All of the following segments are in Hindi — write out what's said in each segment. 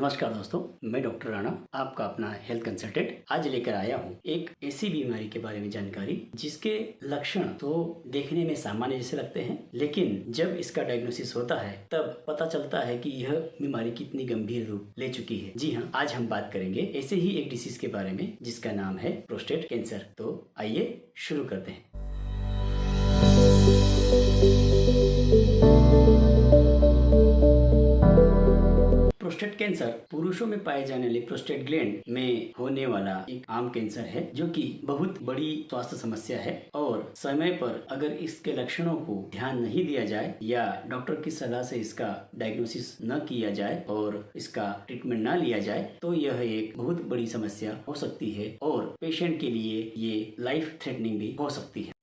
नमस्कार दोस्तों, मैं डॉक्टर राणा आपका अपना हेल्थ कंसल्टेंट आज लेकर आया हूँ एक ऐसी बीमारी के बारे में जानकारी जिसके लक्षण तो देखने में सामान्य जैसे लगते हैं, लेकिन जब इसका डायग्नोसिस होता है तब पता चलता है कि यह बीमारी कितनी गंभीर रूप ले चुकी है। जी हाँ, आज हम बात करेंगे ऐसे ही एक डिसीज के बारे में जिसका नाम है प्रोस्टेट कैंसर। तो आइए शुरू करते हैं। प्रोस्टेट कैंसर पुरुषों में पाए जाने वाले प्रोस्टेट ग्लैंड में होने वाला एक आम कैंसर है जो कि बहुत बड़ी स्वास्थ्य समस्या है और समय पर अगर इसके लक्षणों को ध्यान नहीं दिया जाए या डॉक्टर की सलाह से इसका डायग्नोसिस न किया जाए और इसका ट्रीटमेंट न लिया जाए तो यह एक बहुत बड़ी समस्या हो सकती है और पेशेंट के लिए ये लाइफ थ्रेटनिंग भी हो सकती है।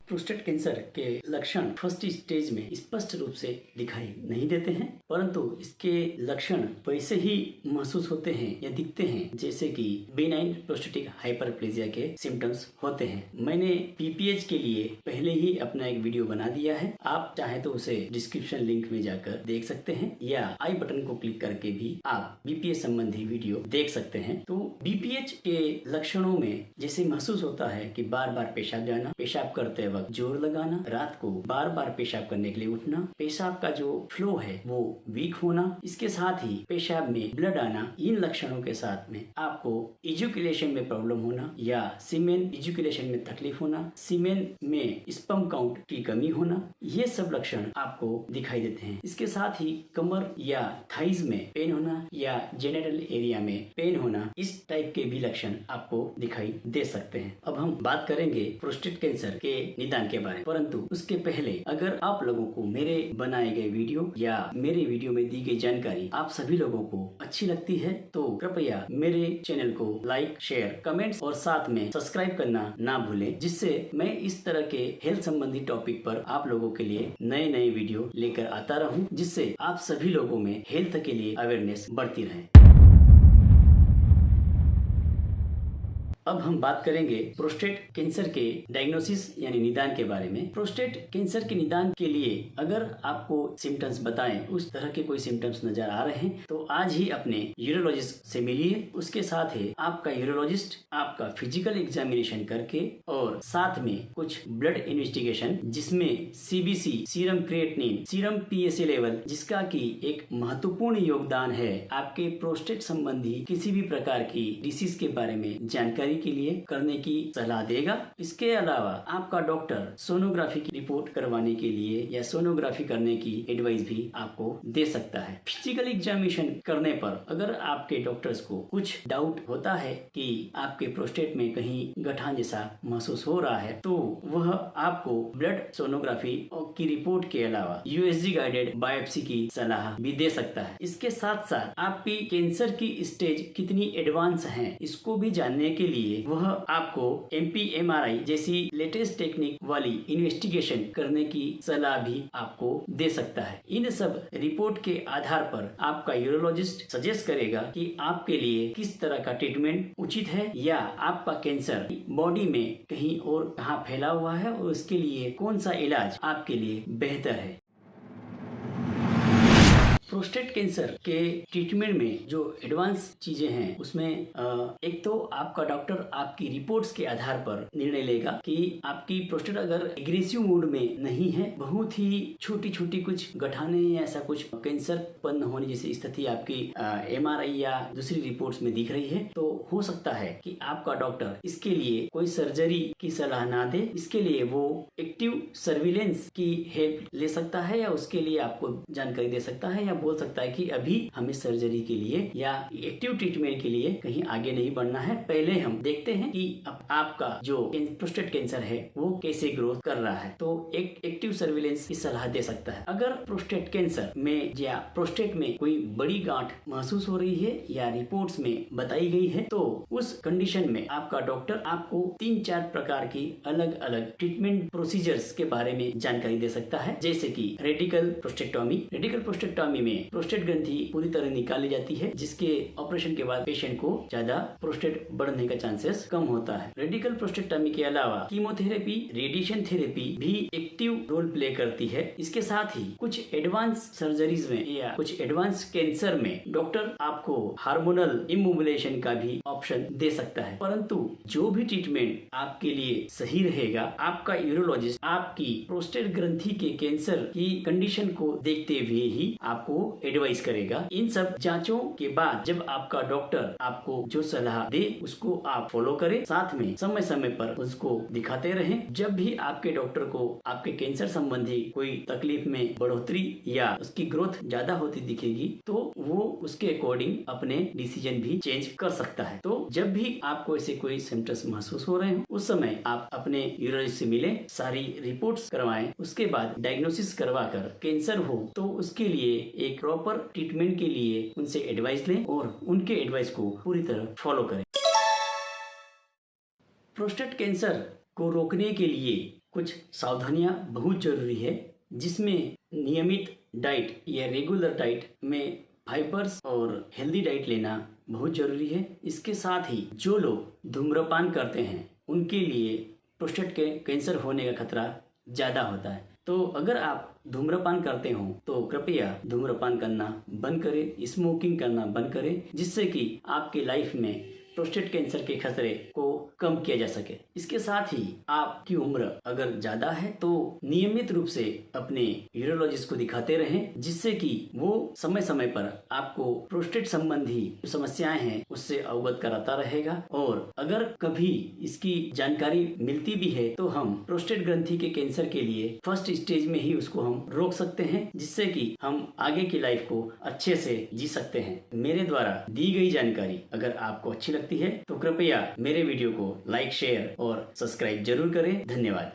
प्रोस्टेट कैंसर के लक्षण फर्स्ट स्टेज में स्पष्ट रूप से दिखाई नहीं देते हैं, परंतु इसके लक्षण वैसे ही महसूस होते हैं या दिखते हैं जैसे कि बेनाइन प्रोस्टेटिक हाइपरप्लेजिया के सिम्टम्स होते हैं। मैंने पीपीएच के लिए पहले ही अपना एक वीडियो बना दिया है, आप चाहे तो उसे डिस्क्रिप्शन लिंक में जाकर देख सकते हैं या आई बटन को क्लिक करके भी आप बीपीएच संबंधी वीडियो देख सकते हैं। तो बीपीएच के लक्षणों में जैसे महसूस होता है कि बार बार पेशाब जाना, पेशाब करते वक्त जोर लगाना, रात को बार बार पेशाब करने के लिए उठना, पेशाब का जो फ्लो है वो वीक होना, इसके साथ ही पेशाब में ब्लड आना, इन लक्षणों के साथ में आपको इजैकुलेशन में प्रॉब्लम होना या सीमेन इजैकुलेशन में तकलीफ होना, सीमेन में स्पर्म काउंट की कमी होना, ये सब लक्षण आपको दिखाई देते हैं। इसके साथ ही कमर या थाइज में पेन होना या जेनिटल एरिया में पेन होना, इस टाइप के भी लक्षण आपको दिखाई दे सकते हैं। अब हम बात करेंगे प्रोस्टेट कैंसर के निदान के बारे में, परंतु उसके पहले अगर आप लोगों को मेरे बनाए गए वीडियो या मेरे वीडियो में दी गई जानकारी आप सभी लोगों को अच्छी लगती है तो कृपया मेरे चैनल को लाइक, शेयर, कमेंट्स और साथ में सब्सक्राइब करना ना भूलें, जिससे मैं इस तरह के हेल्थ संबंधी टॉपिक पर आप लोगों के लिए नए नए वीडियो लेकर आता रहूं, जिससे आप सभी लोगों में हेल्थ के लिए अवेयरनेस बढ़ती रहे। अब हम बात करेंगे प्रोस्टेट कैंसर के डायग्नोसिस यानी निदान के बारे में। प्रोस्टेट कैंसर के निदान के लिए अगर आपको सिम्टम्स बताएं, उस तरह के कोई सिम्टम्स नजर आ रहे हैं तो आज ही अपने यूरोलॉजिस्ट से मिलिए। उसके साथ ही आपका यूरोलॉजिस्ट आपका फिजिकल एग्जामिनेशन करके और साथ में कुछ ब्लड इन्वेस्टिगेशन जिसमें CBC, serum creatinine, serum PSA level, जिसका की एक महत्वपूर्ण योगदान है आपके प्रोस्टेट संबंधी किसी भी प्रकार की डिसीज के बारे में जानकारी के लिए करने की सलाह देगा। इसके अलावा आपका डॉक्टर सोनोग्राफी की रिपोर्ट करवाने के लिए या सोनोग्राफी करने की एडवाइस भी आपको दे सकता है। फिजिकल एग्जामिनेशन करने पर अगर आपके डॉक्टर्स को कुछ डाउट होता है कि आपके प्रोस्टेट में कहीं गठान जैसा महसूस हो रहा है तो वह आपको ब्लड सोनोग्राफी की रिपोर्ट के अलावा यूएसजी गाइडेड बायोप्सी की सलाह भी दे सकता है। इसके साथ साथ आपकी कैंसर की स्टेज कितनी एडवांस है इसको भी जानने के लिए वह आपको MPMRI जैसी लेटेस्ट टेक्निक वाली इन्वेस्टिगेशन करने की सलाह भी आपको दे सकता है। इन सब रिपोर्ट के आधार पर आपका यूरोलॉजिस्ट सजेस्ट करेगा कि आपके लिए किस तरह का ट्रीटमेंट उचित है या आपका कैंसर बॉडी में कहीं और कहाँ फैला हुआ है और उसके लिए कौन सा इलाज आपके लिए बेहतर है। प्रोस्टेट कैंसर के ट्रीटमेंट में जो एडवांस चीजें हैं उसमें एक तो आपका डॉक्टर आपकी रिपोर्ट्स के आधार पर निर्णय लेगा कि आपकी प्रोस्टेट अगर एग्रेसिव मोड में नहीं है, बहुत ही छोटी छोटी कुछ गठाने या ऐसा कुछ कैंसर उत्पन्न होने जैसी स्थिति आपकी MRI या दूसरी रिपोर्ट्स में दिख रही है तो हो सकता है कि आपका डॉक्टर इसके लिए कोई सर्जरी की सलाह ना दे, इसके लिए वो एक्टिव सर्विलेंस की हेल्प ले सकता है या उसके लिए आपको जानकारी दे सकता है या बोल सकता है कि अभी हमें सर्जरी के लिए या एक्टिव ट्रीटमेंट के लिए कहीं आगे नहीं बढ़ना है, पहले हम देखते हैं कि आपका जो प्रोस्टेट कैंसर है वो कैसे ग्रोथ कर रहा है, तो एक एक्टिव सर्विलेंस की सलाह दे सकता है। अगर प्रोस्टेट कैंसर में या प्रोस्टेट में कोई बड़ी गांठ महसूस हो रही है या रिपोर्ट्स में बताई गई है तो उस कंडीशन में आपका डॉक्टर आपको 3-4 प्रकार की अलग अलग ट्रीटमेंट प्रोसीजर्स के बारे में जानकारी दे सकता है, जैसे कि रेडिकल प्रोस्टेक्टोमी। रेडिकल प्रोस्टेक्टोमी में प्रोस्टेट ग्रंथि पूरी तरह निकाली जाती है, जिसके ऑपरेशन के बाद पेशेंट को ज्यादा प्रोस्टेट बढ़ने का चांसेस कम होता है। रेडिकल प्रोस्टेक्टोमी के अलावा कीमोथेरेपी, रेडिएशन थेरेपी भी एक्टिव रोल प्ले करती है। इसके साथ ही कुछ एडवांस सर्जरीज में या कुछ एडवांस कैंसर में डॉक्टर आपको हार्मोनल इमोबिलाइजेशन का भी ऑप्शन दे सकता है। परंतु जो भी ट्रीटमेंट आपके लिए सही रहेगा, आपका यूरोलॉजिस्ट आपकी प्रोस्टेट ग्रंथि के कैंसर की कंडीशन को देखते हुए ही आपको एडवाइस करेगा। इन सब जांचों के बाद जब आपका डॉक्टर आपको जो सलाह दे उसको आप फॉलो करें, साथ में समय समय पर उसको दिखाते रहें। जब भी आपके डॉक्टर को आपके कैंसर संबंधी कोई तकलीफ में बढ़ोतरी या उसकी ग्रोथ ज्यादा होती दिखेगी तो वो उसके अकॉर्डिंग अपने डिसीजन भी चेंज कर सकता है। तो जब भी आपको ऐसे कोई सिम्टम्स महसूस हो रहे हो उस समय आप अपने यूरोलॉजिस्ट से मिले, सारी रिपोर्ट्स करवाएं, उसके बाद डायग्नोसिस करवाकर कैंसर हो तो उसके लिए एक प्रॉपर ट्रीटमेंट के लिए उनसे एडवाइस लें और उनके एडवाइस को पूरी तरह फॉलो करें। प्रोस्टेट कैंसर को रोकने के लिए कुछ सावधानियां बहुत जरूरी है, जिसमें नियमित डाइट या रेगुलर डाइट में फाइबर्स और हेल्दी डाइट लेना बहुत जरूरी है। इसके साथ ही जो लोग धूम्रपान करते हैं उनके लिए प्रोस्टेट के कैंसर होने का खतरा ज़्यादा होता है। तो अगर आप धूम्रपान करते हो तो कृपया धूम्रपान करना बंद करें, स्मोकिंग करना बंद करें, जिससे कि आपकी लाइफ में प्रोस्टेट कैंसर के खतरे को कम किया जा सके। इसके साथ ही आपकी उम्र अगर ज्यादा है तो नियमित रूप से अपने यूरोलॉजिस्ट को दिखाते रहें, जिससे कि वो समय समय पर आपको प्रोस्टेट संबंधी जो समस्याएं हैं उससे अवगत कराता रहेगा। और अगर कभी इसकी जानकारी मिलती भी है तो हम प्रोस्टेट ग्रंथि के कैंसर के लिए फर्स्ट स्टेज में ही उसको हम रोक सकते हैं, जिससे कि हम आगे की लाइफ को अच्छे से जी सकते हैं। मेरे द्वारा दी गई जानकारी अगर आपको अच्छी लगती है तो कृपया मेरे वीडियो को लाइक, शेयर और सब्सक्राइब जरूर करें। धन्यवाद।